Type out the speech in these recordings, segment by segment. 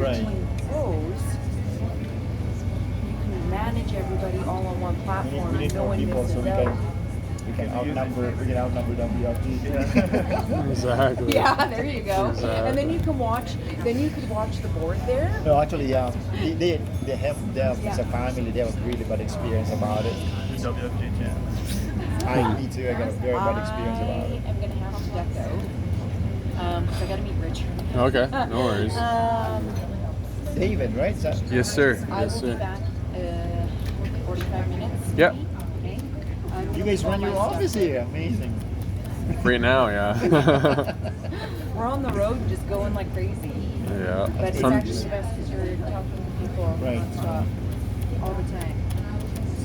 13 pros, you can manage everybody all on one platform. We need no more one people misses so we out. can outnumber WLP. Exactly. Yeah, there you go. Exactly. And then you can watch. Then you could watch the board there. No, actually, they have it's a family. They have a really bad experience about it. WFG, yeah. Me too. I got a very bad experience about it. I'm gonna have to duck out because I gotta meet Richard. Okay, no worries. David, right? Yes, sir. I Yes, will be sir. back 45 minutes. Yeah. Okay. You guys run your office here. Amazing. Right now, yeah. We're on the road just going like crazy. Yeah. But it's actually the best because you're talking to people Right. nonstop all the time.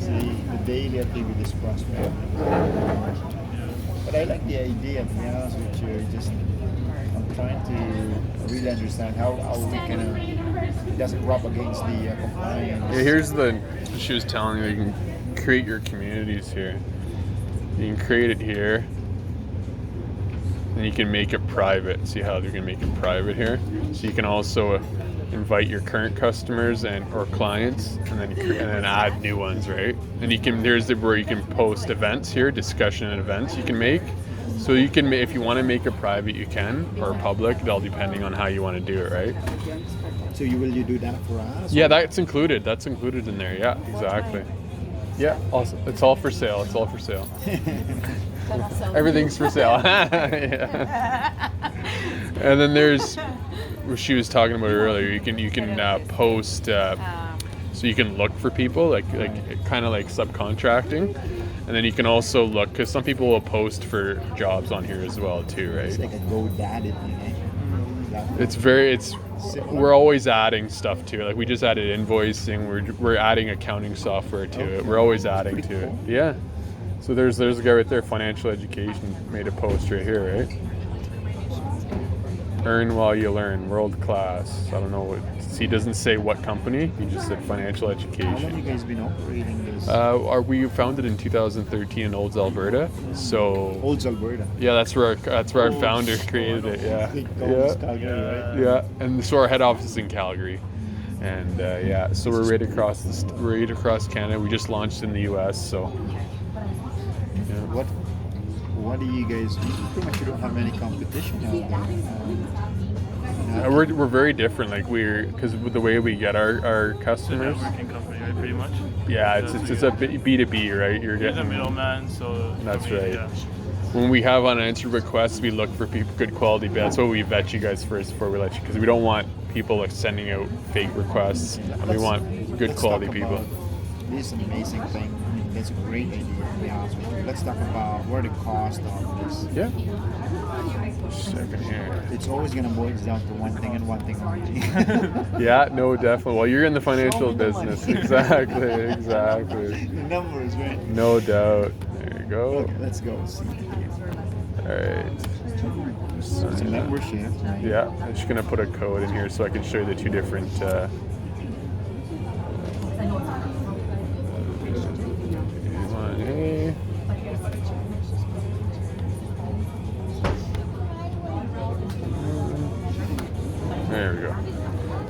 See, the daily I think with this prospect. But I like the idea, to be honest with you. I'm trying to really understand how we can it doesn't rub against the compliance. Yeah, she was telling me you can create your communities here. You can create it here. And you can make it private. See how you can make it private here? So you can also invite your current customers or clients, and then add new ones, right? And there's where you can post events here, discussion and events you can make. So you can, if you want to make it private, you can, or public, all depending on how you want to do it, right? So will you do that for us? Yeah, that's included. That's included in there. Yeah, exactly. Yeah, also, it's all for sale. It's all for sale. Everything's for sale. Yeah. And then there's what she was talking about earlier. You can post, so you can look for people, like kind of like subcontracting, and then you can also look because some people will post for jobs on here as well too, right? It's like a GoDaddy thing. We're always adding stuff to it. Like we just added invoicing. We're adding accounting software to it. We're always adding to it. Yeah. So there's a guy right there, financial education, made a post right here, right? Earn while you learn, world class. I don't know what. He doesn't say what company. He just said financial education. How long have you guys been operating this? We founded in 2013 in Olds, Alberta. So Olds, Alberta. yeah, that's where our founder created it. Yeah. Calgary, right? Yeah, and so our head office is in Calgary, and so we're right across Canada. We just launched in the U.S. So yeah. What do you guys? Pretty much you don't have any competition out there. We're very different. Like because with the way we get our customers. It's a networking company, right? Pretty much. Yeah, it's a B2B, right? You're There's getting a middleman, so. That's for me, right. Yeah. When we have unanswered requests, we look for people, good quality. That's what we vet you guys first before we let you, because we don't want people like sending out fake requests. And we want good quality people. This is an amazing thing. I mean, that's a great idea, to be honest with you. Let's talk about where the cost of this. Yeah. Second here. It's always going to boil down to one thing and one thing only. Yeah, no, definitely. Well, you're in the financial business. Exactly. The numbers, right? No doubt. There you go. Okay, let's go. See. All right. So it's a membership, right? Yeah, I'm just going to put a code in here so I can show you the two different... There we go.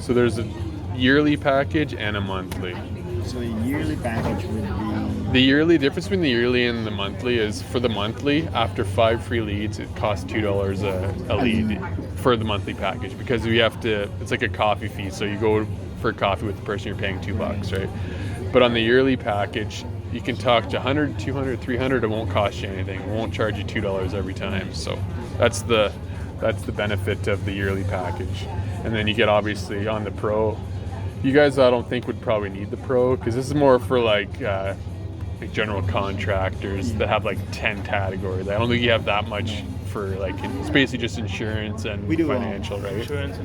So there's a yearly package and a monthly. So a yearly package would be... The yearly difference between the yearly and the monthly is for the monthly, after 5 free leads, it costs $2 a lead for the monthly package, because we have to, it's like a coffee fee. So you go for a coffee with the person, you're paying $2, right? But on the yearly package, you can talk to 100, 200, 300, it won't cost you anything. It won't charge you $2 every time. So that's the benefit of the yearly package. And then you get obviously on the pro. You guys, I don't think would probably need the pro, because this is more for like general contractors that have like 10 categories. I don't think you have that much for like, it's basically just insurance and financial, right? Insurance,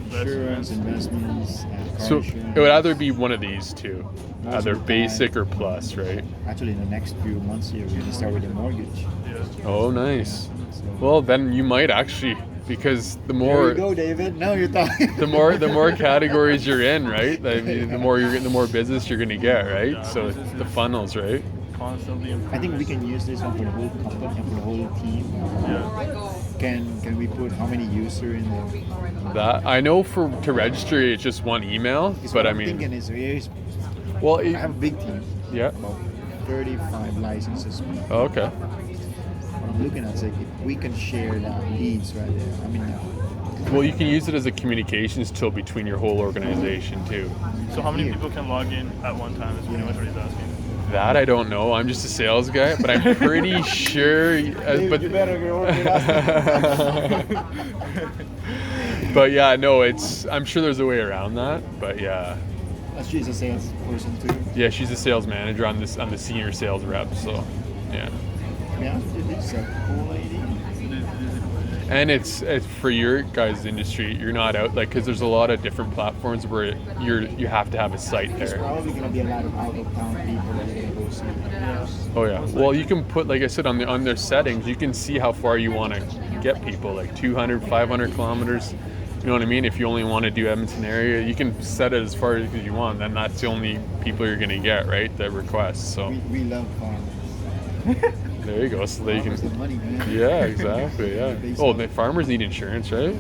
investments, So insurance. it would either be one of these two, either basic or plus, right? Actually, in the next few months here, we're going to start with the mortgage. Yeah. Oh, nice. So, Well, then you might actually, because the there more you go, David. Now you're talking. the more categories you're in, right? I mean, the more business you're gonna get, right? Yeah, So business the is- funnels, right? Constantly I think we can use this one for the whole company and for the whole team. Yeah. Can we put how many user in there? That I know to register it's just one email, Because but what I I'm mean, thinking is, well, I have a big team, yeah. about 35 licenses. Oh, okay. What I'm looking at is like if we can share that leads right there. I mean, Well, you can use it as a communications tool between your whole organization too. So how many people can log in at one time is pretty much what he's asking. That I don't know. I'm just a sales guy, but I'm pretty sure. But you better go work with us. but yeah, no, I'm sure there's a way around that. But yeah, She's a salesperson too. yeah, she's a sales manager on the senior sales rep. So yeah. Yeah, this is a cool lady. And it's for your guys' industry. You're not out because there's a lot of different platforms where you have to have a site There's there. probably gonna be a lot of out of town people that are gonna go see. Oh yeah. Well, you can put, like I said, on their settings, you can see how far you want to get people, like 200, 500 kilometers. You know what I mean? If you only want to do Edmonton area, you can set it as far as you want. Then that's the only people you're gonna get, right? That request. So We love farmers. there you go. So they Farmers, the can. money, man. Yeah, exactly. Yeah. Oh, the farmers need insurance, right?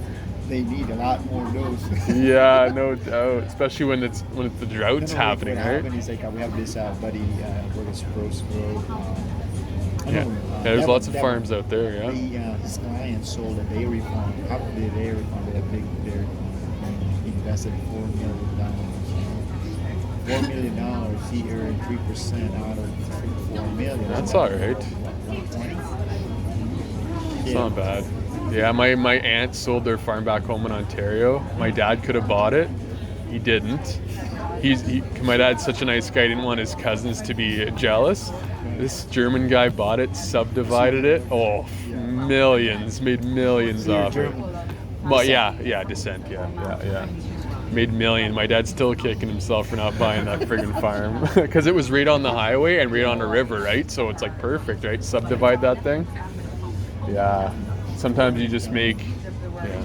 They need a lot more of those. Yeah, no doubt. Especially when it's the drought's happening, what right? happened is like we have this buddy works Spruce Grove. Yeah. There's lots of farms out there. Yeah. His client sold a dairy farm. Half of the dairy farm with a big dairy farm. He invested $4 million. $4 million. He earned 3% out of $4 million. That's all right. It's not bad. Yeah, my aunt sold their farm back home in Ontario. My dad could have bought it. He didn't. My dad's such a nice guy. He didn't want his cousins to be jealous. This German guy bought it, subdivided it. Oh, millions, made millions off it. Well, yeah, descent, yeah. Made millions. My dad's still kicking himself for not buying that friggin' farm because it was right on the highway and right on a river, right? So it's like perfect, right? Subdivide that thing. Yeah. Sometimes you just make. Yeah.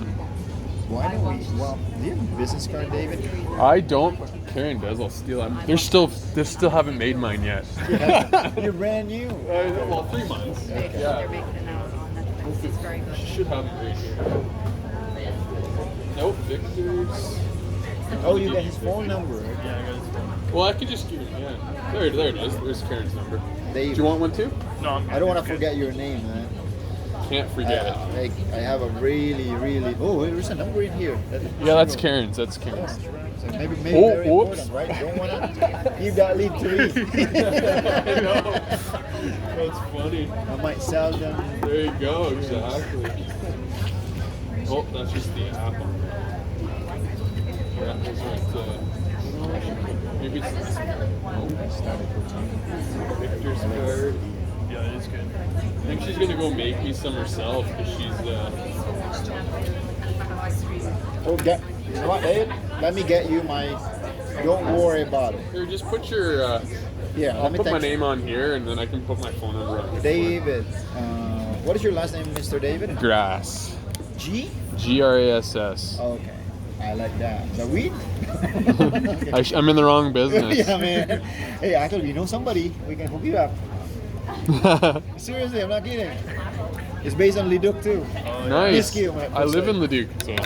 Why don't we? Well, do you have a business card, David? I don't. Karen does. I'll steal them. They still haven't made mine yet. Yeah. You're brand new. Well, 3 months. They're making it out on Netflix. It's very good. Should have it right here. Nope, Victor's. Oh, you got his phone number. Yeah, I got his phone. Well, I could just give it. Yeah. There it is. There's Karen's number. Dave, Do you want one too? No, I don't want to forget your name, man. Can't forget it. I have a really. Oh, there's a number in here. Yeah, that's Karen's. That's Karen's. So maybe Oh, very whoops. important, right? Don't want to give that lead to me. I know. That's funny. I might sell them. There you go. Exactly. Oh, that's just the app. Yeah, that's right. Maybe it's this one. Victor's card. Yeah, it is good. I think she's gonna go make me some herself because she's. Oh, you know what, David? Let me get you my. Don't worry about it. Here, just put your. Yeah, I'll let me put my text name on here and then I can put my phone number on. David. What is your last name, Mr. David? Grass. G? GRASS. Okay. I like that. Is that weed? I'm in the wrong business. Yeah, man. Hey, actually, you know somebody. We can hook you up. Seriously, I'm not kidding. It's based on Leduc too. Nice. Whiskey, my I live in Leduc, so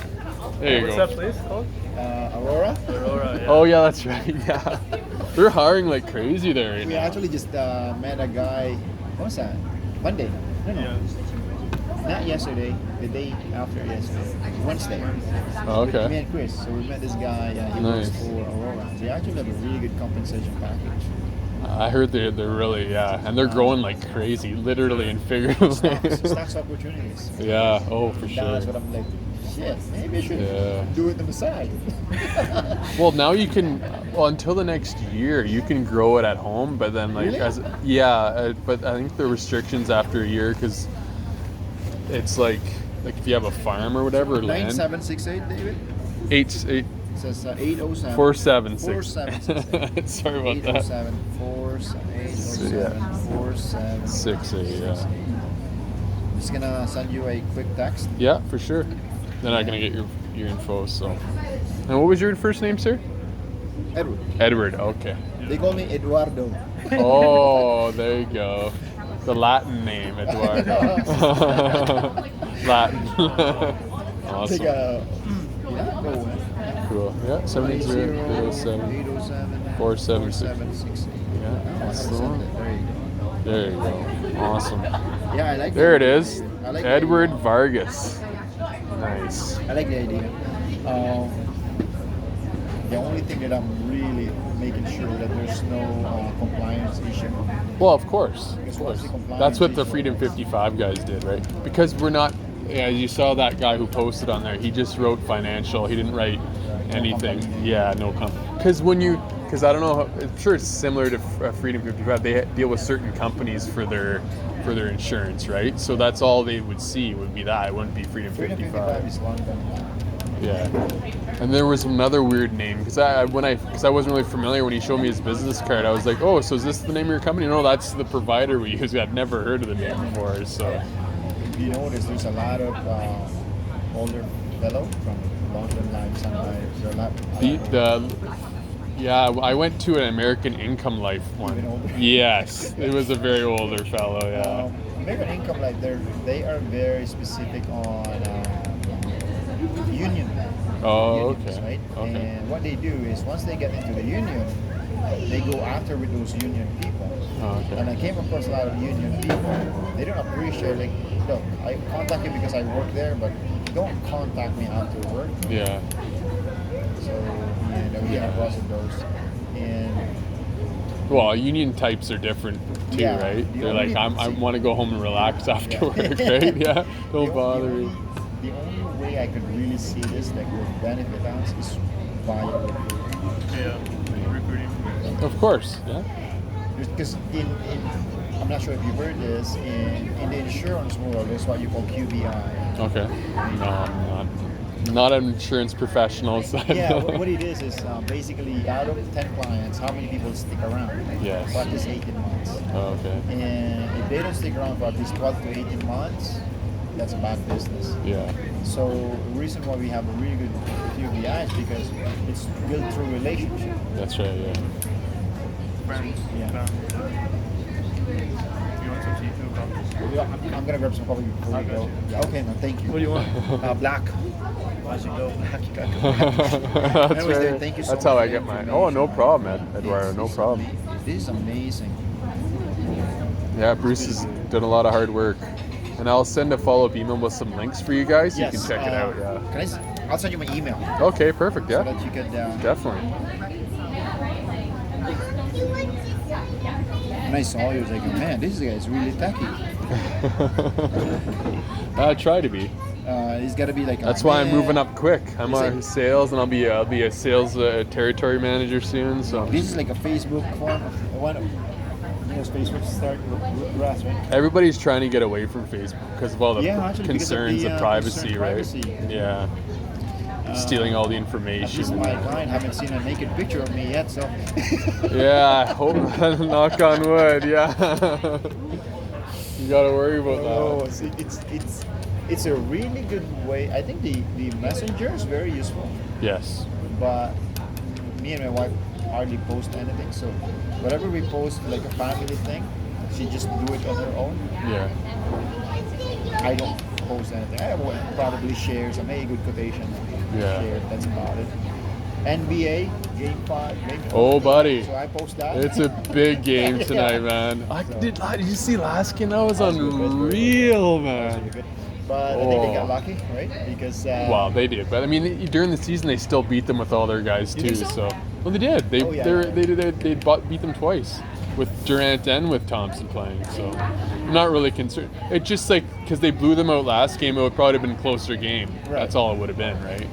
there you What's go. that place called? Aurora. Aurora, yeah. Oh yeah, that's right. Yeah, they're hiring like crazy there right We now. actually just met a guy. What's that? Monday. No. Yeah. Not yesterday. The day after yesterday. Wednesday. Oh, Me okay. and Chris. So we met this guy. He Nice. works for Aurora. They actually have a really good compensation package. I heard they're really and they're growing like crazy, literally and figuratively. Stocks opportunities. Yeah. Oh, for sure. That's what I'm like. Shit, maybe I should Yeah. do it on the side. Well, now you can. Well, until the next year, you can grow it at home. But then, like, Really? but I think the restrictions after a year because it's like if you have a farm or whatever, land. 9768, David. 8 It says 807. 476. 4766. Sorry about that. 807 807 47. 6 yeah. I'm just gonna send you a quick text. Yeah, for sure. Then I'm gonna get your info. So, and what was your first name, sir? Edward. Edward. Okay. They call me Eduardo. Oh, there you go. the Latin name, Eduardo. Latin. Awesome. Take a yeah, go ahead. Cool. Yeah, 707 807 4766. Yeah, that's the one. There you go. There you go. Awesome. Yeah, I like There it the idea. is. I like the Edward idea. Vargas. Nice. I like the idea. The only thing that I'm really making sure that there's no compliance issue. Well, of course. Because Of once course. the compliance That's what the issue- Freedom 55 guys did, right? Because we're not. Yeah, you saw that guy who posted on there. He just wrote financial. He didn't write anything. company. Yeah, no company. Because I don't know. I'm sure it's similar to Freedom 55. They deal with certain companies for their insurance, right? So that's all they would see would be that. It wouldn't be Freedom Freedom 55. 55 is London. Yeah. And there was another weird name because I wasn't really familiar when he showed me his business card. I was like, oh, so is this the name of your company? No, that's the provider we use. I'd never heard of the name before. So You notice there's a lot of older fellow from London Life, Sun Life. yeah, I went to an American Income Life one. Even older? Yes, it was a very older fellow. Yeah. American Income Life, they are very specific on union. Oh, unions, okay. Right? Okay. And what they do is once they get into the union, they go after with those union people. Oh, okay. And I came across a lot of union people. They don't appreciate, like, look, I contact you because I work there, but don't contact me after work. Yeah. So, we have across those. And Well, union types are different too, Yeah, right? the They're like, only- I want to go home and relax after Yeah. work, right? Yeah. Don't the bother only- me. The only way I could really see this that would benefit us is via recruiting. Yeah, recruiting. Of course. Yeah. Because I'm not sure if you've heard this, in the insurance world, there's what you call QBI. Okay. No, I'm not an insurance professional. So Yeah, what it is basically out of 10 clients, how many people stick around? Yes. For at least 18 months. Oh, okay. And if they don't stick around for at least 12 to 18 months, that's a bad business. Yeah. So the reason why we have a really good QBI is because it's built through relationship. That's right. Yeah. Friends. Yeah. You want some tea? No problem. I'm gonna grab some coffee before we go. Yeah, okay, no, thank you. What do you want? Black. I should go black. You gotta go black. That's Anyways, right. dude, thank you so That's much how for I the get mine. information. Oh, no problem, Eduardo. No problem. This is amazing. Yeah, Bruce has done a lot of hard work. And I'll send a follow-up email with some links for you guys so you can check it out. Yeah. I'll send you my email Okay, perfect. so Yeah. that you could. Definitely. When I saw you, I was like, man, this guy is really techy. I try to be. He's got to be like. That's why I'm moving up quick. I'm Is on it- sales, and I'll be a sales territory manager soon. So This is like a Facebook form. Facebook start with grass, right? everybody's trying to get away from Facebook because of all the Yeah, actually, because of concerns the, of privacy, concern right? privacy. Yeah. Stealing all the At least information. my client haven't seen a naked picture of me yet, so. Yeah, I hope. Knock on wood. Yeah. You gotta worry about Oh, that. it's a really good way. I think the messenger is very useful, Yes. but me and my wife hardly post anything. So whatever we post, like a family thing, she just do it on her own. Yeah. I don't post anything. I will probably share some good quotation. Yeah. Share, that's about it. NBA Game 5. Oh, buddy. So I post that. It's a big game Yeah. tonight, man. Did you see last game? That was That was good, that was good. unreal, That was really man. good. But I think they got Oh. lucky, right? Because Well, they did, but I mean, during the season, they still beat them with all their guys You too. think so? Well, they did. They Oh, yeah, they yeah. beat them twice, with Durant and with Thompson playing. So I'm not really concerned. It's just like because they blew them out last game, it would probably have been a closer game. Right. That's all it would have been, right?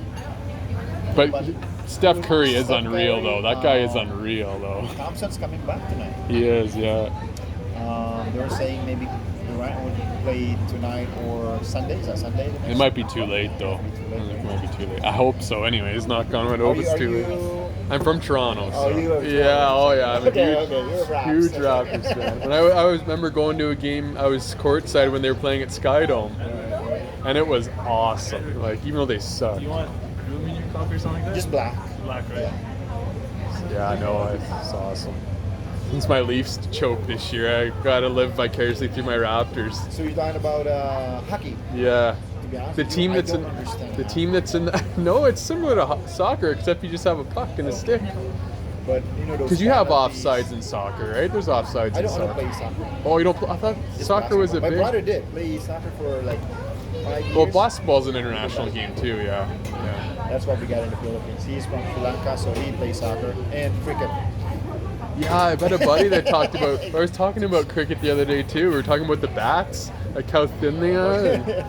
But But- Steph Curry is Steph unreal, Curry, though. That guy is unreal, though. Thompson's coming back tonight. He is, yeah. They were saying maybe Durant would play tonight or Sunday. Is that Sunday? the It next- might be too late, though. Might be too late. It might be too late. I hope so. Anyways, knock on wood. I hope it's too late. I'm from Toronto, so Oh, you are yeah. Toronto. Oh, yeah. I'm a Okay, huge, okay, you're a Raps. huge That's Raptors okay. fan. But I always remember going to a game. I was courtside when they were playing at Skydome, and it was awesome. Like even though they suck. Do you want room in your coffee or something like that? Just black. black, right? Yeah, I know. It's awesome. Since my Leafs choke this year, I gotta live vicariously through my Raptors. So you're talking about hockey. Yeah. To be honest The with team you, that's I don't in understand the that. team that's in the, no, it's similar to soccer except you just have a puck and a stick. But you know those Because you have penalties- offsides in soccer, right? There's offsides I in don't want to soccer. play soccer. Oh, you don't? I thought Just soccer was a basketball. big. My brother did play soccer for like 5 years. Well, basketball's an international game too. Yeah. That's what we got in the Philippines. He's from Sri Lanka, so he plays soccer and cricket. Yeah, I bet a buddy that talked about. I was talking about cricket the other day too. We were talking about the bats, like how thin they are. And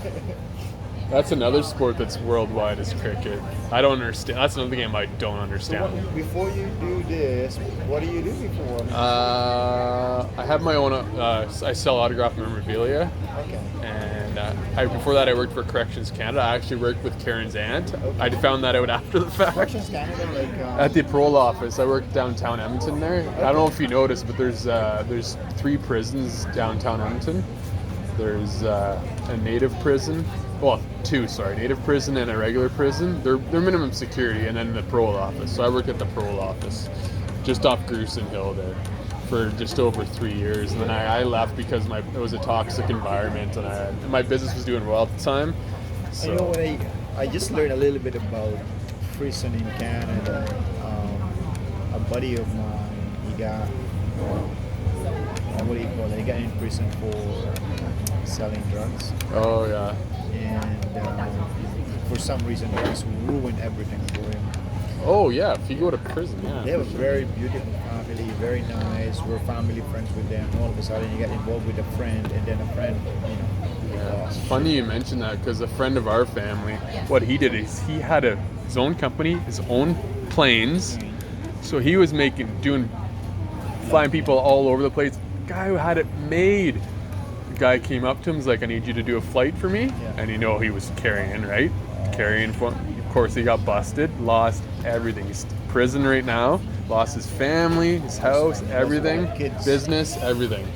that's another sport that's worldwide is cricket. I don't understand. That's another game I don't So understand. before you do this, what do you do before? I have my own. I sell autographed memorabilia, Okay. and before that I worked for Corrections Canada. I actually worked with Karen's aunt. I found that out after the fact. Corrections Canada, like At the parole office, I worked downtown Edmonton there. I don't know if you noticed, but there's 3 prisons downtown Edmonton. There's a native prison. Well, 2, sorry, native prison and a regular prison. They're minimum security, and then the parole office. So I worked at the parole office, just off Grusin Hill there, for just over 3 years, and then I left because it was a toxic environment, and my business was doing well at the time. So. You know what? I just learned a little bit about prison in Canada. A buddy of mine, he got what do you call it? He got in prison for selling drugs, Oh yeah. and for some reason, drugs ruined everything for him. Oh yeah. If you go to prison, yeah. They have a very beautiful family, very nice. We're family friends with them. All of a sudden, you get involved with a friend, and then a friend, Yeah. It's funny you mentioned that because a friend of our family, what he did is he had his own company, his own planes. So he was flying people all over the place. Guy who had it made. The guy came up to him, was like, "I need you to do a flight for me," and he was carrying, right? Carrying. Of course, he got busted, lost everything. He's in prison right now. Lost his family, his house, everything, kids. business, everything.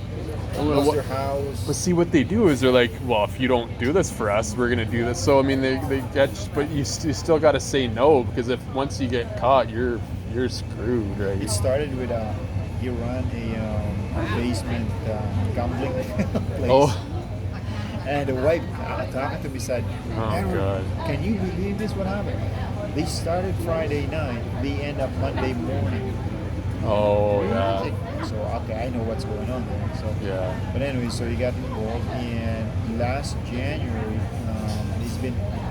lost their house. But see, what they do is they're like, well, if you don't do this for us, we're gonna do this. So I mean, they get, but you still got to say no, because if once you get caught, you're screwed, right? It started with he ran a basement gambling place. Oh, And the wife talking to me said, Oh, "Aaron, God. can you believe this? What happened? They started Friday night. They end up Monday morning. oh yeah, So okay, I know what's going on there. So yeah. but anyway, so he got involved, and last January,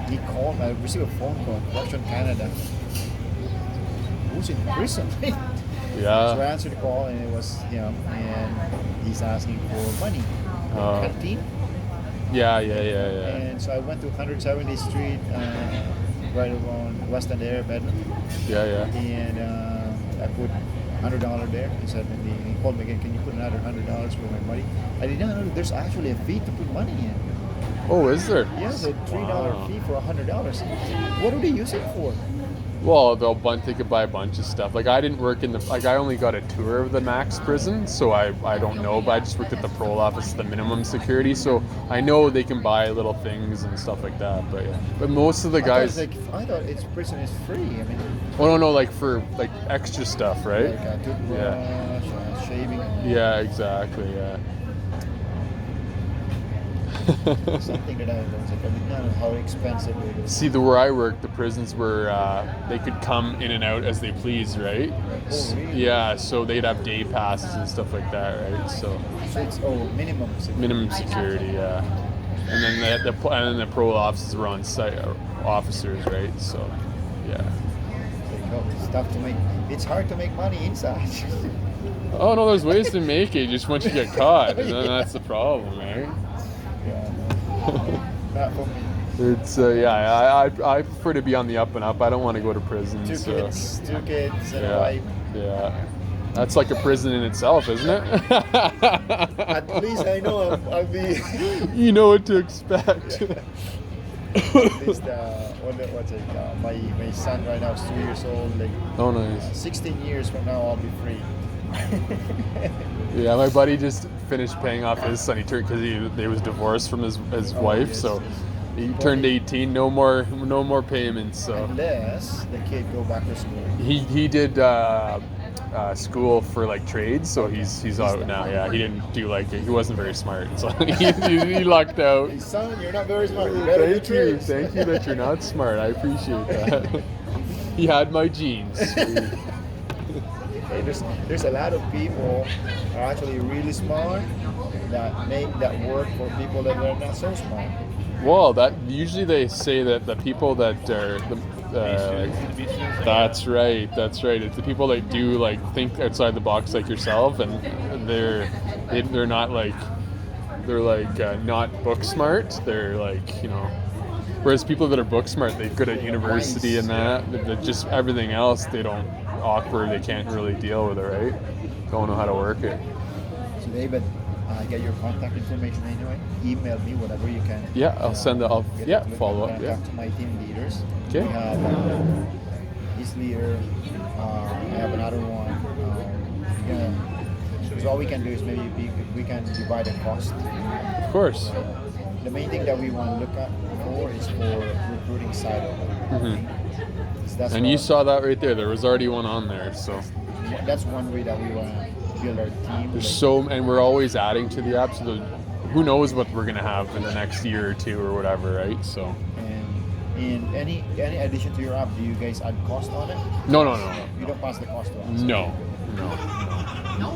he called. I received a phone call, Correction Canada. Who's in prison? So I Yeah. answered the call, and it was him, and he's asking for money. Oh. Canteen. Yeah. And so I went to 170th Street, right around West End area, Bedlam, Yeah. and I put $100 there. He said, and he called me again, can you put another $100 for my money? I did not know there's actually a fee to put money in. Oh, is there? Yes, a $3 Wow. fee for $100. What do they use it for? Well, they could buy a bunch of stuff. Like I didn't work in I only got a tour of the max prison, so I don't know. But I just worked at the parole office, the minimum security, so I know they can buy little things and stuff like that. But yeah, but most of the guys. I thought it's prison is free. I mean, Oh no, like for like extra stuff, right? like a toothbrush, shaving, Yeah, exactly. Yeah. something that I was like, I did not know how expensive it is. See, where I worked, the prisons were they could come in and out as they please, right? Oh, really? Yeah, so they'd have day passes and stuff like that, right? So So it's minimum. minimum security, yeah. And then the parole officers were on site, officers, right? So yeah. It's tough to make. It's hard to make money inside. Oh no, there's ways to make it. Just once you get caught, and then that's the problem, right? Yeah. Not for me. It's I prefer to be on the up and up. I don't want to go to prison. Two so. kids, and a Yeah, wife. yeah. That's like a prison in itself, isn't it? At least I know I'll be. You know what to expect. At least my son right now is 2 years old. Like Oh, nice. 16 years from now, I'll be free. Yeah, my buddy just finished paying off his son. He turned because he was divorced from his wife, yes, so yes. he turned 18. No more payments. So Unless the kid go back to school. he did school for like trades, so he's out now. Yeah, he didn't do like it. He wasn't very smart, so he lucked out. Hey, son, you're not very smart. You better do trades. Thank you that you're not smart. I appreciate that. He had my genes. Hey, there's a lot of people are actually really smart that make that work for people that are not so smart. Well, that usually they say that the people that are that's right. It's the people that do like think outside the box like yourself, and they're not like not book smart. They're like, you know. Whereas people that are book smart, they're good at university and that. Just everything else, they don't awkward. They can't really deal with it, right? Don't know how to work it. So David, get your contact information anyway. Email me whatever you can. Yeah, I'll send it. Follow up. Yeah. Talk to my team leaders. Okay. We have this leader. I have another one. So all we can do is maybe we can divide the cost. Of course. The main thing that we want to look at for is for recruiting side of it. Mm-hmm. So that's And you saw that right there. There was already one on there. So that's one way that we want to build our team. there's and we're always adding to the app. So who knows what we're gonna have in the next year or two or whatever, right? So. And any addition to your app, do you guys add cost on it? No. You don't pass the cost on it. No.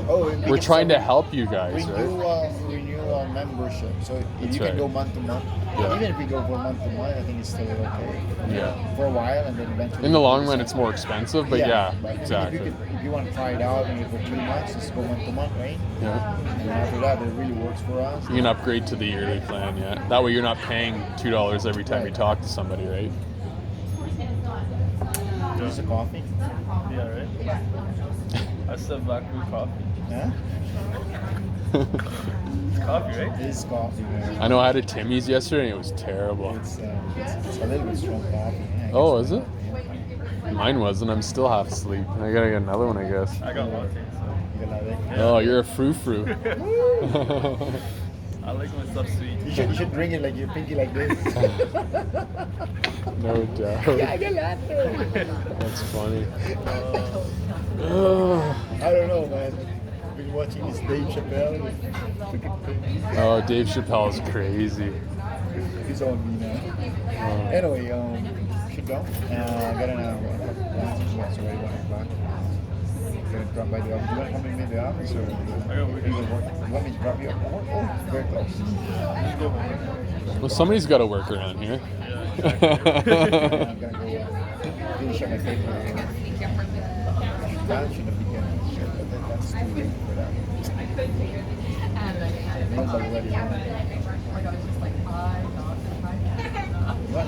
Oh, We're trying to help you guys, right? Renewal membership. So if That's you can right. go month to month, Yeah. even if we go for month to month, I think it's still okay. Yeah. For a while, and then eventually. In the long run, it's more expensive, but yeah, but exactly. If you want to try it out, maybe for 3 months, just go month to month, right? Yeah. And after that, it really works for us. You can upgrade to the yearly plan, yeah. That way you're not paying $2 every time you talk to somebody, right? Just a coffee. Yeah, right? I said black root coffee. Huh? It's coffee, right? It is coffee, man. I know I had a Timmy's yesterday and it was terrible. It's a little bit strong coffee. Yeah, I Oh, guess is it? Yeah. Mine wasn't. I'm still half asleep. I gotta get another one, I guess. I got latte, so. You love it? Oh, you're a frou-frou. I like my stuff sweet. You should drink it like your pinky like this. No doubt. I got latte. That's funny. I don't know, man. Been watching this Dave Chappelle. Oh, Dave Chappelle is crazy. He's on me now. Anyway, should go. I got an hour. It's already 1 o'clock. Gonna drop by the office. Do you want to come in the office or I got work. you want me to drop you off? Oh, very close. Let's go home. Well, somebody's got to work around here. I'm gonna go finish up my paper. That shouldn't be getting shit, but that's too late for that. Nobody ready now.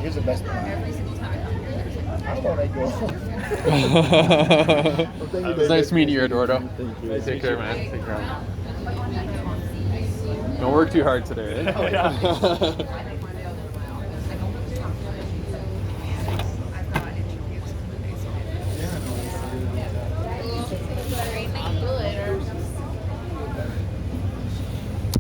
Here's the best part. How about I go? It's nice meeting you, Eduardo. Take care, man. Take care. Don't work too hard today. Eh? Oh, yeah.